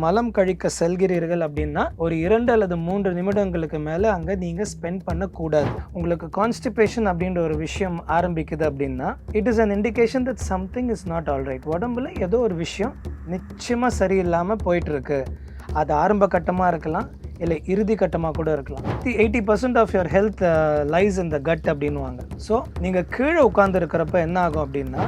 மலம் கழிக்க செல்கிறீர்கள் அப்படின்னா ஒரு 2 அல்லது 3 நிமிடங்களுக்கு மேலே அங்கே நீங்கள் ஸ்பெண்ட் பண்ணக்கூடாது. உங்களுக்கு கான்ஸ்டிபேஷன் அப்படின்ற ஒரு விஷயம் ஆரம்பிக்குது அப்படின்னா it is an indication that something is not all right. உடம்புல ஏதோ ஒரு விஷயம் நிச்சயமாக சரியில்லாமல் போயிட்டுருக்கு. அது ஆரம்ப கட்டமாக இருக்கலாம், இல்லை இறுதி கட்டமாக கூட இருக்கலாம். 80% of your health lies in the gut அப்படின்வாங்க. ஸோ நீங்கள் கீழே உட்கார்ந்து இருக்கிறப்ப என்ன ஆகும் அப்படின்னா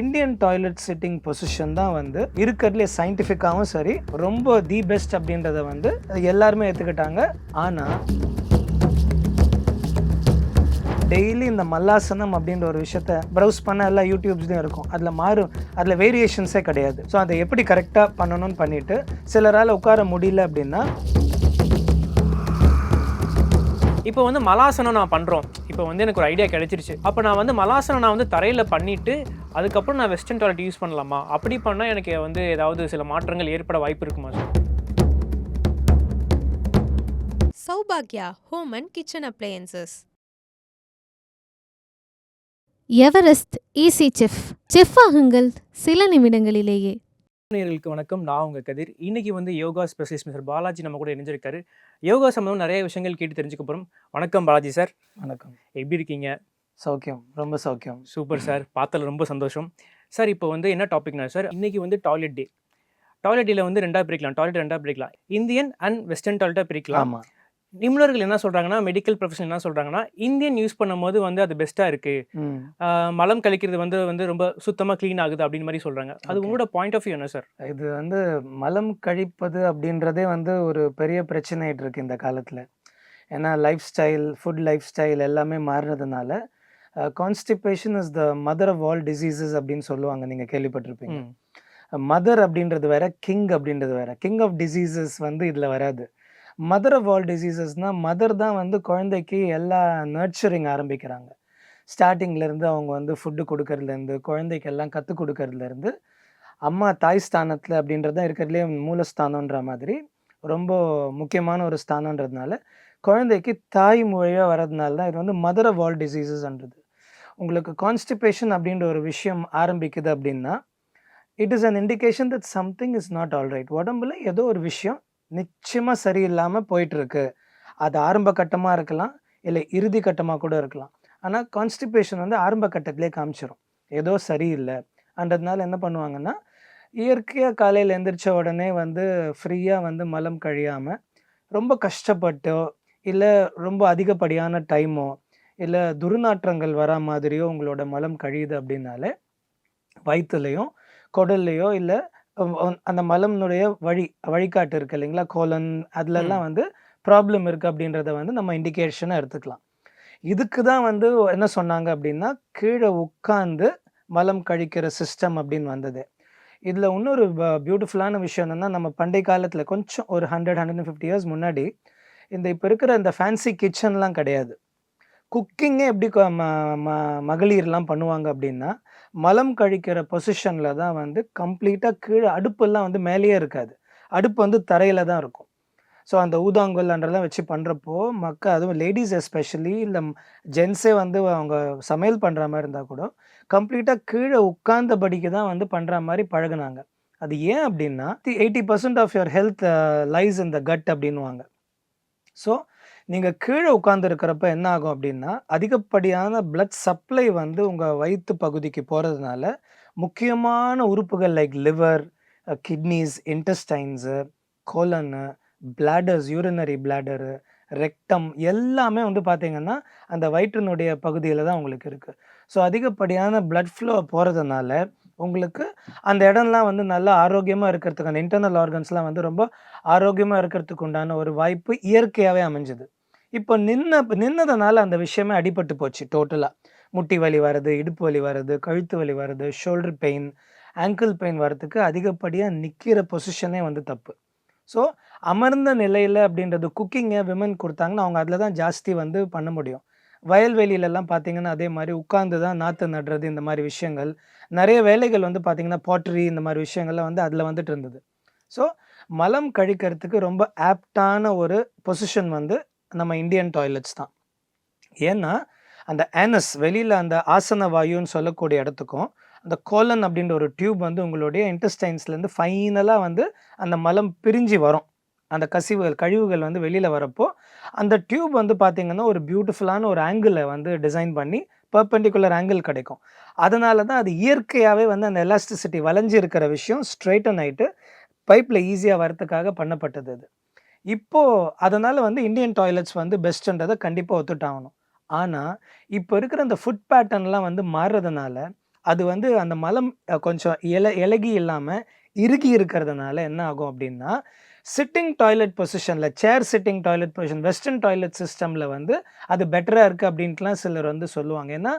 இந்தியன் டாய்லெட் சிட்டிங் பொசிஷன் தான் வந்து இருக்கிறதுலே சயின்டிஃபிக்காகவும் சரி ரொம்ப தி பெஸ்ட் அப்படின்றத வந்து எல்லாருமே ஏற்றுக்கிட்டாங்க. ஆனால் டெய்லி இந்த மல்லாசனம் அப்படின்ற ஒரு விஷயத்த ப்ரௌஸ் பண்ண எல்லா யூடியூப்ஸ்லையும் இருக்கும். அதில் வேரியேஷன்ஸே கிடையாது. ஸோ அதை எப்படி கரெக்டாக பண்ணணும்னு பண்ணிவிட்டு சிலரால் உட்கார முடியல அப்படின்னா இப்போ வந்து மலாசனம் நான் பண்ணுறோம். இப்போ வந்து எனக்கு ஒரு ஐடியா கிடைச்சிருச்சு. அப்போ நான் வந்து மலாசனம் நான் வந்து தரையில் பண்ணிவிட்டு அதுக்கப்புறம் நான் வெஸ்டர்ன் டாய்லெட் யூஸ் பண்ணலாமா? அப்படி பண்ணால் எனக்கு வந்து ஏதாவது சில மாற்றங்கள் ஏற்பட வாய்ப்பு இருக்குமா சார்? சௌபாக்யா home and kitchen appliances. Everest easy chef ஆகுங்கள் சில நிமிடங்களிலேயே. நேயர்களுக்கு வணக்கம், நான் உங்கள் கதிர். இன்றைக்கி வந்து யோகா ஸ்பெஷலிஸ்ட் மிஸ்டர் பாலாஜி நம்ம கூட இணைஞ்சிருக்காரு. யோகா சம்பந்தம் நிறைய விஷயங்கள் கேட்டு தெரிஞ்சுக்க போகிறோம். வணக்கம் பாலாஜி சார். வணக்கம். எப்படி இருக்கீங்க? சௌக்கியம், ரொம்ப சௌக்கியம். சூப்பர் சார், பார்த்ததில் ரொம்ப சந்தோஷம் சார். இப்போ வந்து என்ன டாபிக்னா சார், இன்றைக்கி வந்து டாய்லெட் டே. டாய்லெட் டேல வந்து ரெண்டாக பிரிக்கலாம், டாய்லெட் ரெண்டாக பிரிக்கலாம். இந்தியன் அண்ட் வெஸ்டர்ன் டாய்லெட்டாக பிரிக்கலாம். ஆமாம். நிபுணர்கள் என்ன சொல்கிறாங்கன்னா, மெடிக்கல் ப்ரொஃபஷன் என்ன சொல்கிறாங்கன்னா, இந்தியன் யூஸ் பண்ணும்போது வந்து அது பெஸ்ட்டாக இருக்குது, மலம் கழிக்கிறது வந்து ரொம்ப சுத்தமாக க்ளீன் ஆகுது அப்படின்னு மாதிரி சொல்கிறாங்க. அது உங்களோட பாயிண்ட் ஆஃப் வியூ என்ன சார்? இது வந்து மலம் கழிப்பது அப்படின்றதே வந்து ஒரு பெரிய பிரச்சனைட்டு இருக்குது இந்த காலத்தில். ஏன்னா ஃபுட் லைஃப் ஸ்டைல் எல்லாமே மாறுறதுனால constipation is the mother of all diseases அப்படின்னு சொல்லுவாங்க. நீங்கள் கேள்விப்பட்டிருப்பீங்க. மதர் அப்படின்றது வேற, கிங் அப்படின்றது வேற. கிங் ஆஃப் டிசீசஸ் வந்து இதில் வராது. மதர் ஆஃப் ஆல் டிசீசஸ்னால் மதர் தான் வந்து குழந்தைக்கு எல்லா நர்ச்சரிங் ஆரம்பிக்கிறாங்க. ஸ்டார்டிங்லேருந்து அவங்க வந்து ஃபுட்டு கொடுக்கறதுலேருந்து குழந்தைக்கு எல்லாம் கற்றுக் கொடுக்கறதுலேருந்து அம்மா தாய் ஸ்தானத்தில் அப்படின்றது தான் இருக்கிறதுலே மூலஸ்தானன்ற மாதிரி ரொம்ப முக்கியமான ஒரு ஸ்தானன்றதுனால குழந்தைக்கு தாய் மொழியாக வர்றதுனால தான் இது வந்து மதர் ஆஃப் ஆல் டிசீசஸ்ன்றது. உங்களுக்கு கான்ஸ்டிபேஷன் அப்படின்ற ஒரு விஷயம் ஆரம்பிக்குது அப்படின்னா it is an indication that something is not all right. உடம்புல ஏதோ ஒரு விஷயம் நிச்சயமாக சரியில்லாமல் போயிட்டுருக்கு. அது ஆரம்ப கட்டமாக இருக்கலாம், இல்லை இறுதி கட்டமாக கூட இருக்கலாம். ஆனால் கான்ஸ்டிபேஷன் வந்து ஆரம்ப கட்டத்திலே காமிச்சிடும் ஏதோ சரியில்லை. அன்றதுனால என்ன பண்ணுவாங்கன்னா, இயற்கையாக காலையில் எழுந்திரிச்ச உடனே வந்து ஃப்ரீயாக வந்து மலம் கழியாமல் ரொம்ப கஷ்டப்பட்டோ இல்லை ரொம்ப அதிகப்படியான டைமோ இல்லை துர்நாற்றங்கள் வரா மாதிரியோ உங்களோட மலம் கழியுது அப்படின்னாலே வயிற்றுலையும் குடல்லையோ இல்லை அந்த மலம்னுடைய வழிகாட்டு இருக்குது இல்லைங்களா, கோலன், அதுலெல்லாம் வந்து ப்ராப்ளம் இருக்குது அப்படின்றத வந்து நம்ம இண்டிகேஷனாக எடுத்துக்கலாம். இதுக்கு தான் வந்து என்ன சொன்னாங்க அப்படின்னா, கீழே உட்காந்து மலம் கழிக்கிற சிஸ்டம் அப்படின்னு வந்தது. இதில் இன்னொரு பியூட்டிஃபுல்லான விஷயம் என்னென்னா, நம்ம பண்டைய காலத்தில் கொஞ்சம் ஒரு 100-150 இயர்ஸ் முன்னாடி இப்போ இருக்கிற இந்த ஃபேன்சி கிச்சன்லாம் கிடையாது. குக்கிங்கே எப்படி மகளிர்லாம் பண்ணுவாங்க அப்படின்னா, மலம் கழிக்கிற பொசிஷனில் தான் வந்து கம்ப்ளீட்டாக கீழே அடுப்பெல்லாம் வந்து மேலேயே இருக்காது, அடுப்பு வந்து தரையில் தான் இருக்கும். ஸோ அந்த ஊதாங்கல் அன்றெல்லாம் வச்சு பண்ணுறப்போ அதுவும் லேடிஸ் எஸ்பெஷலி இல்லை ஜென்ஸே வந்து அவங்க சமையல் பண்ணுற மாதிரி இருந்தால் கூட கம்ப்ளீட்டாக கீழே உட்கார்ந்தபடிக்கு தான் வந்து பண்ணுற மாதிரி பழகுனாங்க. அது ஏன் அப்படின்னா 80% of your health lies in the gut அப்படின்வாங்க. ஸோ நீங்கள் கீழே உட்காந்துருக்கிறப்ப என்ன ஆகும் அப்படின்னா, அதிகப்படியான பிளட் சப்ளை வந்து உங்கள் வயிற்று பகுதிக்கு போகிறதுனால முக்கியமான உறுப்புகள் like liver, kidneys, intestines, colon, bladders, urinary bladder, rectum எல்லாமே வந்து பார்த்திங்கன்னா அந்த வயிற்றினுடைய பகுதியில் தான் உங்களுக்கு இருக்குது. ஸோ அதிகப்படியான பிளட் ஃப்ளோ போகிறதுனால உங்களுக்கு அந்த இடம்லாம் வந்து நல்லா ஆரோக்கியமாக இருக்கிறதுக்கு, அந்த இன்டர்னல் ஆர்கன்ஸ்லாம் வந்து ரொம்ப ஆரோக்கியமாக இருக்கிறதுக்கு உண்டான ஒரு வாய்ப்பு இயற்கையாகவே அமைஞ்சுது. இப்போ நின்னதுனால அந்த விஷயமே அடிபட்டு போச்சு டோட்டலாக. முட்டி வலி வர்றது, இடுப்பு வலி வர்றது, கழுத்து வலி வர்றது, ஷோல்டர் பெயின், ஆங்கிள் பெயின் வர்றதுக்கு அதிகப்படியாக நிற்கிற பொசிஷனே வந்து தப்பு. ஸோ அமர்ந்த நிலையில் அப்படின்றது குக்கிங்கை விமன் கொடுத்தாங்கன்னா அவங்க அதில் தான் ஜாஸ்தி வந்து பண்ண முடியும். வயல்வெளியிலலாம் பார்த்திங்கன்னா அதே மாதிரி உட்கார்ந்து தான் நாற்று நடுறது, இந்த மாதிரி விஷயங்கள் நிறைய வேலைகள் வந்து பார்த்திங்கன்னா பாட்ரி இந்த மாதிரி விஷயங்கள்லாம் வந்து அதில் வந்துட்டு இருந்தது. ஸோ மலம் கழிக்கிறதுக்கு ரொம்ப ஆப்டான ஒரு பொசிஷன் வந்து நம்ம இந்தியன் டாய்லெட்ஸ் தான். ஏன்னா அந்த ஆனஸ் வெளியில் அந்த ஆசன வாயுன்னு சொல்லக்கூடிய இடத்துக்கும் அந்த கோலன் அப்படின்ற ஒரு டியூப் வந்து உங்களுடைய இன்டெஸ்டைன்ஸ்லேருந்து ஃபைனலாக வந்து அந்த மலம் பிரிஞ்சு வரும். அந்த கழிவுகள் வந்து வெளியில் வரப்போ அந்த டியூப் வந்து பார்த்தீங்கன்னா ஒரு பியூட்டிஃபுல்லான ஒரு ஆங்கிளை வந்து டிசைன் பண்ணி பெர்பெண்டிகுலர் ஆங்கிள் கிடைக்கும். அதனால தான் அது இயற்கையாகவே வந்து அந்த எலாஸ்டிசிட்டி வளைஞ்சு இருக்கிற விஷயம் ஸ்ட்ரைட்டன் ஆகிட்டு பைப்பில் ஈஸியாக வரத்துக்காக பண்ணப்பட்டது அது. இப்போது அதனால் வந்து இந்தியன் டாய்லெட்ஸ் வந்து பெஸ்ட்டுன்றதை கண்டிப்பாக ஒத்துட்டாகணும். ஆனால் இப்போ இருக்கிற அந்த ஃபுட் பேட்டர்ன்லாம் வந்து மாறுறதுனால அது வந்து அந்த மலம் கொஞ்சம் இலகி இல்லாமல் இறுகி இருக்கிறதுனால என்ன ஆகும் அப்படின்னா சிட்டிங் டாய்லெட் பொசிஷனில் sitting toilet position western toilet சிஸ்டமில் வந்து அது பெட்டராக இருக்குது அப்படின்ட்டுலாம் சிலர் வந்து சொல்லுவாங்க. ஏன்னா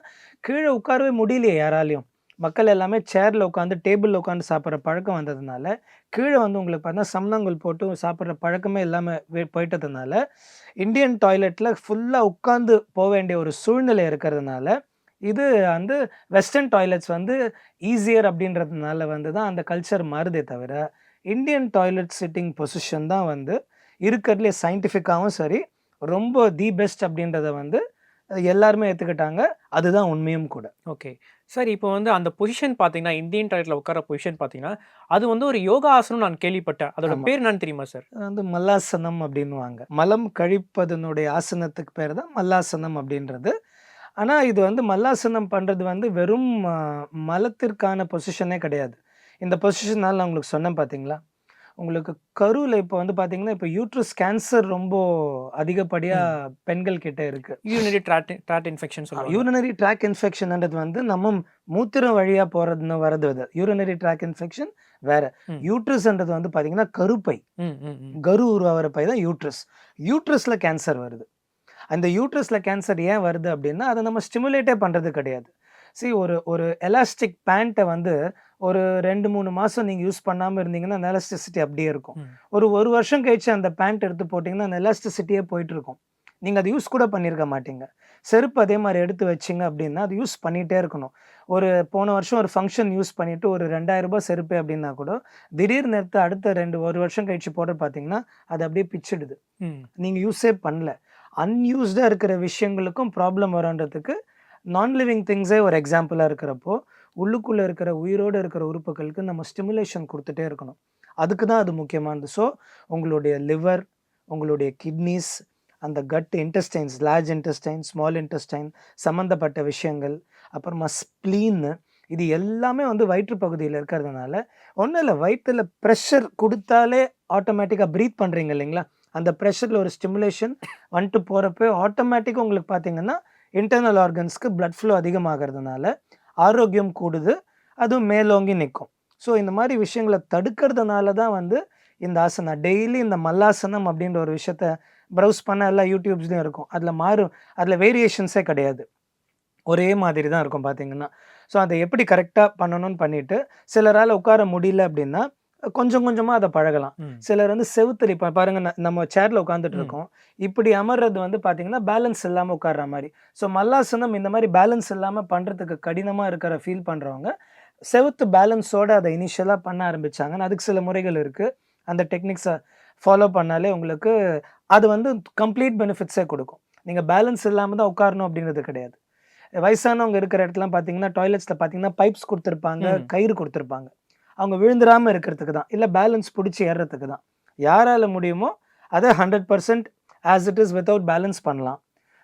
கீழே உட்காரவே முடியலையே யாராலையும். மக்கள் எல்லாமே சேரில் உட்காந்து டேபிளில் உட்காந்து சாப்பிட்ற பழக்கம் வந்ததுனால கீழே வந்து உங்களுக்கு பார்த்தா சம்னாங்குள் போட்டு சாப்பிட்ற பழக்கமே இல்லாமல் போயிட்டதுனால இந்தியன் டாய்லெட்டில் ஃபுல்லாக உட்காந்து போக வேண்டிய ஒரு சூழ்நிலை இருக்கிறதுனால இது வந்து வெஸ்டர்ன் டாய்லெட்ஸ் வந்து ஈஸியர் அப்படின்றதுனால வந்து தான் அந்த கல்ச்சர் மாறுதே தவிர இந்தியன் டாய்லெட் சிட்டிங் பொசிஷன் தான் வந்து இருக்கிறதுலே சயின்டிஃபிக்காகவும் சரி ரொம்ப தி பெஸ்ட் அப்படின்றத வந்து எல்லாருமே ஏற்றுக்கிட்டாங்க. அதுதான் உண்மையும் கூட. Okay sir. இப்போ வந்து அந்த பொசிஷன் பார்த்தீங்கன்னா இந்தியன் டாய்லெட்டில் உட்கார பொசிஷன் பார்த்தீங்கன்னா அது வந்து ஒரு யோகா ஆசனம் நான் கேள்விப்பட்டேன். அதோட பேர் என்னன்னு தெரியுமா சார்? வந்து மல்லாசனம் அப்படின்வாங்க. மலம் கழிப்பதனுடைய ஆசனத்துக்கு பேர் தான் மல்லாசனம் அப்படின்றது. ஆனால் இது வந்து மல்லாசனம் பண்ணுறது வந்து வெறும் மலத்திற்கான பொசிஷனே கிடையாது. இந்த பொசிஷனால் நான் உங்களுக்கு சொன்னேன் பார்த்தீங்களா, உங்களுக்கு கருவில் இப்போ வந்து பார்த்தீங்கன்னா இப்போ யூட்ரஸ் கேன்சர் ரொம்ப அதிகப்படியாக பெண்கள் கிட்ட இருக்கு. யூரினரி ட்ராக்ட் இன்ஃபெக்ஷன் சொல்லுவாங்க. யூரினரி ட்ராக் இன்ஃபெக்ஷன்ன்றது வந்து நம்ம மூத்திரம் வழியாக போகிறதுன்னு வரது. அது யூரினரி ட்ராக் இன்ஃபெக்ஷன் வேற. யூட்ரஸ்ன்றது வந்து பார்த்தீங்கன்னா கருப்பை, கரு உருவாகிற பை தான் யூட்ரஸ். யூட்ரஸில் கேன்சர் வருது. அந்த யூட்ரஸில் கேன்சர் ஏன் வருது அப்படின்னா அதை நம்ம ஸ்டிமுலேட்டே பண்ணுறது கிடையாது. ஒரு எலாஸ்டிக் பேண்ட்டை வந்து ஒரு 2-3 மாதம் நீங்கள் யூஸ் பண்ணாமல் இருந்தீங்கன்னா அந்த எலாஸ்டிசிட்டி அப்படியே இருக்கும். ஒரு வருஷம் கழிச்சு அந்த பேண்ட் எடுத்து போட்டிங்கன்னா அந்த எலாஸ்டிசிட்டியே போயிட்டுருக்கும். நீங்கள் அதை யூஸ் கூட பண்ணியிருக்க மாட்டீங்க. செருப்பு அதே மாதிரி எடுத்து வச்சிங்க அப்படின்னா அது யூஸ் பண்ணிகிட்டே இருக்கணும். போன வருஷம் ஒரு ஃபங்க்ஷன் யூஸ் பண்ணிவிட்டு ஒரு 2000 ரூபாய் செருப்பு அப்படின்னா கூட திடீர்னு எடுத்து அடுத்த ஒரு வருஷம் கழிச்சு போட பார்த்தீங்கன்னா அது அப்படியே பிச்சிடுது. நீங்கள் யூஸே பண்ணல. அன்யூஸ்டாக இருக்கிற விஷயங்களுக்கும் ப்ராப்ளம் வரன்றதுக்கு நான் லிவிங் திங்ஸே ஒரு எக்ஸாம்பிளாக இருக்கிறப்போ உள்ளுக்குள்ளே இருக்கிற உயிரோடு இருக்கிற உறுப்புகளுக்கு நம்ம ஸ்டிமுலேஷன் கொடுத்துட்டே இருக்கணும். அதுக்கு தான் அது முக்கியமானது. ஸோ உங்களுடைய லிவர், உங்களுடைய கிட்னிஸ், அந்த cut intestines, large intestine, small intestine சம்மந்தப்பட்ட விஷயங்கள், அப்புறமா ஸ்ப்ளீன், இது எல்லாமே வந்து வயிற்று பகுதியில் இருக்கிறதுனால ஒன்றும் இல்லை, வயிற்றில் ப்ரெஷர் கொடுத்தாலே ஆட்டோமேட்டிக்காக ப்ரீத் பண்ணுறீங்க இல்லைங்களா, அந்த ப்ரெஷரில் ஒரு ஸ்டிமுலேஷன் வந்துட்டு போகிறப்போ ஆட்டோமேட்டிக்காக உங்களுக்கு பார்த்தீங்கன்னா இன்டர்னல் ஆர்கன்ஸ்க்கு பிளட் ஃப்ளோ அதிகமாகிறதுனால ஆரோக்கியம் கூடுது, அதுவும் மேலோங்கி நிற்கும். ஸோ இந்த மாதிரி விஷயங்களை தடுக்கிறதுனால தான் வந்து இந்த ஆசனம் டெய்லி இந்த மல்லாசனம் அப்படின்ற ஒரு விஷயத்த ப்ரௌஸ் பண்ண எல்லா யூடியூப்ஸ்லையும் இருக்கும். அதில் வேரியேஷன்ஸே கிடையாது, ஒரே மாதிரி தான் இருக்கும் பார்த்தீங்கன்னா. ஸோ அதை எப்படி கரெக்டாக பண்ணணும்னு பண்ணிவிட்டு சிலரால் உட்கார முடியல அப்படின்னா கொஞ்சம் கொஞ்சமாக அதை பழகலாம். சிலர் வந்து செவுத்துல இப்போ பாருங்கள், நம்ம சேரில் உட்காந்துட்டு இருக்கோம், இப்படி அமர்றது வந்து பார்த்தீங்கன்னா பேலன்ஸ் இல்லாமல் உட்கார்ற மாதிரி. ஸோ மல்லாசனம் இந்த மாதிரி பேலன்ஸ் இல்லாமல் பண்ணுறதுக்கு கடினமாக இருக்கிற ஃபீல் பண்ணுறவங்க செவுத்து பேலன்ஸோடு அதை இனிஷியலாக பண்ண ஆரம்பித்தாங்கன்னு அதுக்கு சில முறைகள் இருக்குது. அந்த டெக்னிக்ஸை ஃபாலோ பண்ணாலே உங்களுக்கு அது வந்து கம்ப்ளீட் பெனிஃபிட்ஸே கொடுக்கும். நீங்கள் பேலன்ஸ் இல்லாமல் தான் உட்காரணும் அப்படின்றது கிடையாது. வயசானவங்க இருக்கிற இடத்துலாம் பார்த்தீங்கன்னா டாய்லெட்ஸில் பார்த்தீங்கன்னா பைப்ஸ் கொடுத்துருப்பாங்க, கயிறு கொடுத்துருப்பாங்க. அவங்க விழுந்துடாமல் இருக்கிறதுக்கு தான், இல்லை பேலன்ஸ் பிடிச்சி ஏறுறதுக்கு தான். யாரால் முடியுமோ அதை 100% as it is without balance பண்ணலாம்.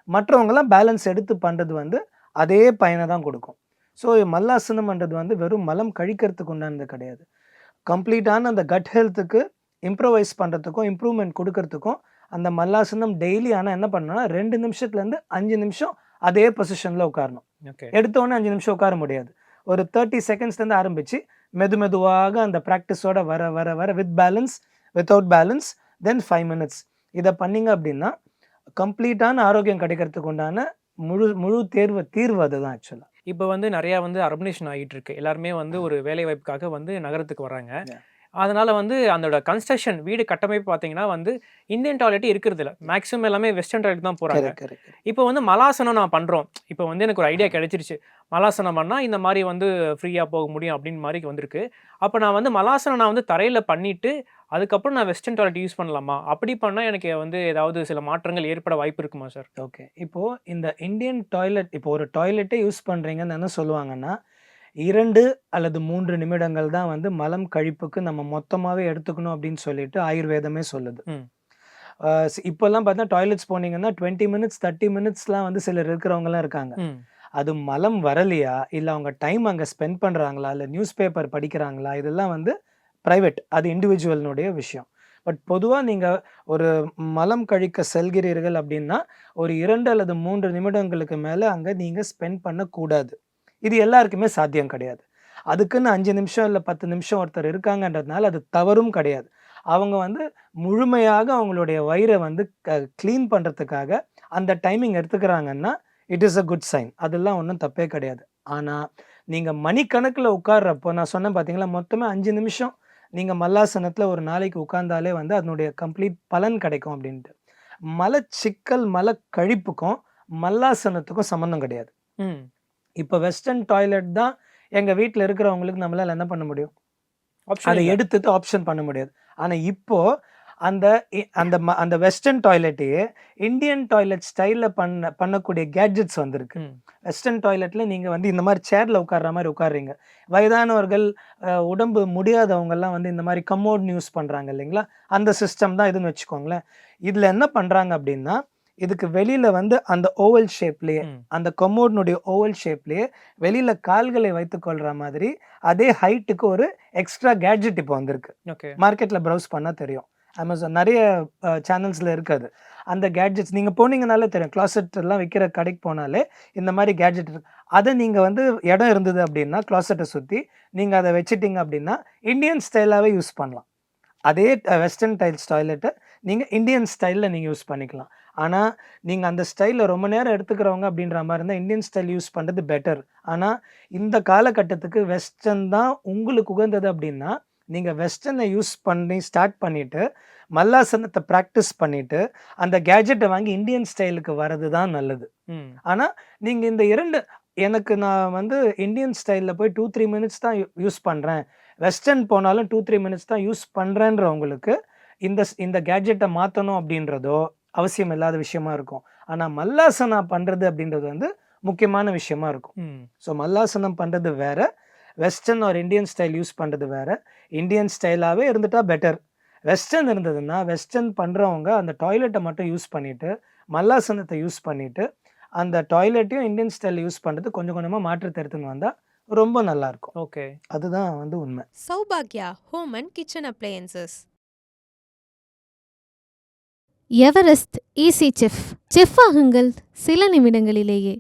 மற்றவங்களாம் பேலன்ஸ் எடுத்து பண்ணுறது வந்து அதே பயனை தான் கொடுக்கும். ஸோ மல்லாசனம்ன்றது வந்து வெறும் மலம் கழிக்கிறதுக்கு உண்டானது கிடையாது. கம்ப்ளீட்டான அந்த கட் ஹெல்த்துக்கு இம்ப்ரூவைஸ் பண்ணுறதுக்கும் இம்ப்ரூவ்மெண்ட் கொடுக்கறதுக்கும் அந்த மல்லாசனம் டெய்லி. ஆனால் என்ன பண்ணணும்னா 2 நிமிஷத்துலேருந்து 5 நிமிஷம் அதே பொசிஷனில் உட்காரணும். எடுத்தோடனே 5 நிமிஷம் உட்கார முடியாது. ஒரு 30 செகண்ட்ஸ்லேருந்து ஆரம்பித்து மெதுவாக அந்த ப்ராக்டிஸோட வர with balance, without balance, then 5 minutes இதை பண்ணிங்க அப்படின்னா கம்ப்ளீட்டான ஆரோக்கியம் கிடைக்கிறதுக்கு உண்டான முழு தீர்வு அதுதான் ஆக்சுவலாக. இப்போ வந்து நிறையா வந்து அர்பனைசேஷன் ஆகிட்டு இருக்கு. எல்லாருமே வந்து ஒரு வேலை வாய்ப்புக்காக வந்து நகரத்துக்கு வராங்க. அதனால் வந்து அதோட கன்ஸ்ட்ரக்ஷன் வீடு கட்டமைப்பு பார்த்தீங்கன்னா வந்து இந்தியன் டாய்லெட் இருக்கிறது இல்லை, மேக்ஸிமம் எல்லாமே வெஸ்டர்ன் டாய்லெட் தான் போகிறாங்க. இப்போ வந்து மலாசனம் நான் பண்ணுறோம், இப்போ வந்து எனக்கு ஒரு ஐடியா கிடைச்சிருச்சு, மலாசனம் பண்ணால் இந்த மாதிரி வந்து ஃப்ரீயாக போக முடியும் அப்படின்னு மாதிரி வந்திருக்கு. அப்போ நான் வந்து மலாசனம் நான் வந்து தரையில் பண்ணிவிட்டு அதுக்கப்புறம் நான் வெஸ்டர்ன் டாய்லெட் யூஸ் பண்ணலாமா? அப்படி பண்ணால் எனக்கு வந்து ஏதாவது சில மாற்றங்கள் ஏற்பட வாய்ப்பு இருக்குமா சார்? ஓகே, இப்போது இந்த இந்தியன் டாய்லெட், இப்போ ஒரு டாய்லெட்டே யூஸ் பண்ணுறீங்கன்னு என்ன சொல்லுவாங்கன்னா, 2 அல்லது 3 நிமிடங்கள் தான் வந்து மலம் கழிப்புக்கு நம்ம மொத்தமாவே எடுத்துக்கணும் அப்படின்னு சொல்லிட்டு ஆயுர்வேதமே சொல்லுது. ம். இப்போலாம் பார்த்தா டாய்லெட்ஸ் போனீங்கன்னா 20 மினிட்ஸ் 30 மினிட்ஸ்லாம் வந்து சிலர் இருக்கிறவங்கலாம் இருக்காங்க. ம். அது மலம் வரலையா, இல்ல அவங்க டைம் அங்க ஸ்பெண்ட் பண்றாங்களா, இல்ல நியூஸ் பேப்பர் படிக்கிறாங்களா, இதெல்லாம் வந்து பிரைவேட். அது இண்டிவிஜுவல்னுடைய விஷயம். பட் பொதுவா நீங்க ஒரு மலம் கழிக்க செல்கிறீர்கள் அப்படின்னா, ஒரு 2 அல்லது 3 நிமிடங்களுக்கு மேல அங்க நீங்க ஸ்பெண்ட் பண்ணக்கூடாது. இது எல்லாருக்குமே சாத்தியம் கிடையாது. அதுக்குன்னு 5 நிமிஷம் இல்ல 10 நிமிஷம் ஒருத்தர் இருக்காங்கன்றதுனால அது தவறும் கிடையாது. அவங்க வந்து முழுமையாக அவங்களுடைய வயிற வந்து கிளீன் பண்றதுக்காக அந்த டைமிங் எடுத்துக்கிறாங்கன்னா, it is a good sign. அதெல்லாம் ஒண்ணும் தப்பே கிடையாது. ஆனா, நீங்க மணிக்கணக்குல உட்கார்றப்போ நான் சொன்னேன் பார்த்தீங்களா, மொத்தமே 5 நிமிஷம் நீங்க மல்லாசனத்துல ஒரு நாளைக்கு உட்கார்ந்தாலே வந்து அதனுடைய கம்ப்ளீட் பலன் கிடைக்கும் அப்படின்ட்டு. மலச்சிக்கல், மலக்கழிப்புக்கும் மல்லாசனத்துக்கும் சம்மந்தம் கிடையாது. ம். இப்ப வெஸ்டர்ன் டாய்லெட் தான் எங்க வீட்ல இருக்கிறவங்களுக்கு நம்மளால என்ன பண்ண முடியும்? ஆப்ஷன் அத இல்ல. எடுத்துட்டு ஆப்ஷன் பண்ண முடியாது. ஆனா இப்போ அந்த அந்த வெஸ்டர்ன் டாய்லெட்டையே இந்தியன் டாய்லெட் ஸ்டைல்ல பண்ணக்கூடிய கேட்ஜெட்ஸ் வந்திருக்கு. ம். வெஸ்டர்ன் டாய்லெட்ல நீங்க வந்து இந்த மாரி சேர்ல உட்கார்ற மாரி உட்கார்றீங்க. வயதானவர்கள், உடம்பு முடியாதவங்கலாம் வந்து இந்த மாரி கமோட்ன்னு யூஸ் பண்றாங்க இல்லைங்களா? அந்த சிஸ்டம் தான் இதுன்னு வச்சுக்கோங்களேன். இதுல என்ன பண்றாங்க அப்டின்னா, இதுக்கு வெளியில வந்து அந்த ஓவல் ஷேப்லயே, ம். அந்த கமோட்னுடைய ஓவல் ஷேப்லயே வெளியில கால்களை வைத்துக் கொள்ற மாதிரி, அதே ஹைட்டுக்கு ஒரு எக்ஸ்ட்ரா கேட்ஜெட் இப்போ வந்திருக்கு. ஓகே. மார்க்கெட்ல ப்ரௌஸ் பண்ணா தெரியும். அமேசான் நெறைய சேனல்ஸ்ல இருக்கு அது. அந்த கேட்ஜெட்ஸ் நீங்க போனீங்கனாலே தெரியும். க்ளாசெட் எல்லாம் விக்கிற கடைக்கு போனாலே இந்த மாரி கேட்ஜெட் இருக்கு. அத நீங்க வந்து இடம் இருந்தது அப்டின்னா, க்ளாசெட்ட சுத்தி நீங்க அத வச்சுட்டீங்க அப்டின்னா, இந்தியன் ஸ்டைலாவே யூஸ் பண்ணலாம். அதே வெஸ்டர்ன் டைல்ஸ் டாய்லெட்ட நீங்க இந்தியன் ஸ்டைல்ல நீங்க யூஸ் பண்ணிக்கலாம். ஆனா, நீங்க அந்த ஸ்டைல்ல ரொம்ப நேரம் எடுத்துக்கிறவங்க அப்படின்ற மாரி இருந்தா, இந்தியன் ஸ்டைல் யூஸ் பண்றது பெட்டர். ஆனா, இந்த காலகட்டத்துக்கு வெஸ்டர்ன் தான் உங்களுக்கு உகந்தது அப்படின்னா, நீங்க வெஸ்டர்ன யூஸ் பண்ணி ஸ்டார்ட் பண்ணிட்டு, மல்லாசனத்த பிராக்டிஸ் பண்ணிட்டு, அந்த கேட்ஜெட்ட வாங்கி இந்தியன் ஸ்டைலுக்கு வரது தான் நல்லது. ம். ஆனா, நீங்க இந்த 2 எனக்கு நான் வந்து இந்தியன் ஸ்டைல்ல போய் 2, 3 மினிட்ஸ் தான் யூஸ் பண்றேன். வெஸ்டர்ன் போனாலும் 2, 3 மினிட்ஸ் தான் யூஸ் பண்றேன்றவங்களுக்கு, இந்த கேட்ஜெட்ட மாத்தணும் அப்படின்றதோ, அவசியம் இல்லாத விஷயமா இருக்கும். ஆனா, மல்லாசனா பண்றது அப்படின்றது வந்து முக்கியமான விஷயமா இருக்கும். ம். ஸோ, மல்லாசனம் பண்றது வேற. Western or Indian style use பண்றது வேற. இந்தியன் ஸ்டைலாவே இருந்துட்டா பெட்டர். வெஸ்டர்ன் இருந்ததுன்னா, வெஸ்டர்ன் பண்றவங்க அந்த டாய்லெட்ட மட்டும் யூஸ் பண்ணிட்டு, மல்லாசனத்த யூஸ் பண்ணிட்டு, அந்த டாய்லெட்டையும் இந்தியன் ஸ்டைல்ல யூஸ் பண்றது கொஞ்சம் கொஞ்சமா மாற்றத்த எடுத்துன்னு வந்தா ரொம்ப நல்லாருக்கும். ஓகே. அதுதான் வந்து உண்மை. Saubhagya Home and Kitchen Appliances. Everest easy chef. Chef ஆகுங்கள் சில நிமிடங்களிலேயே.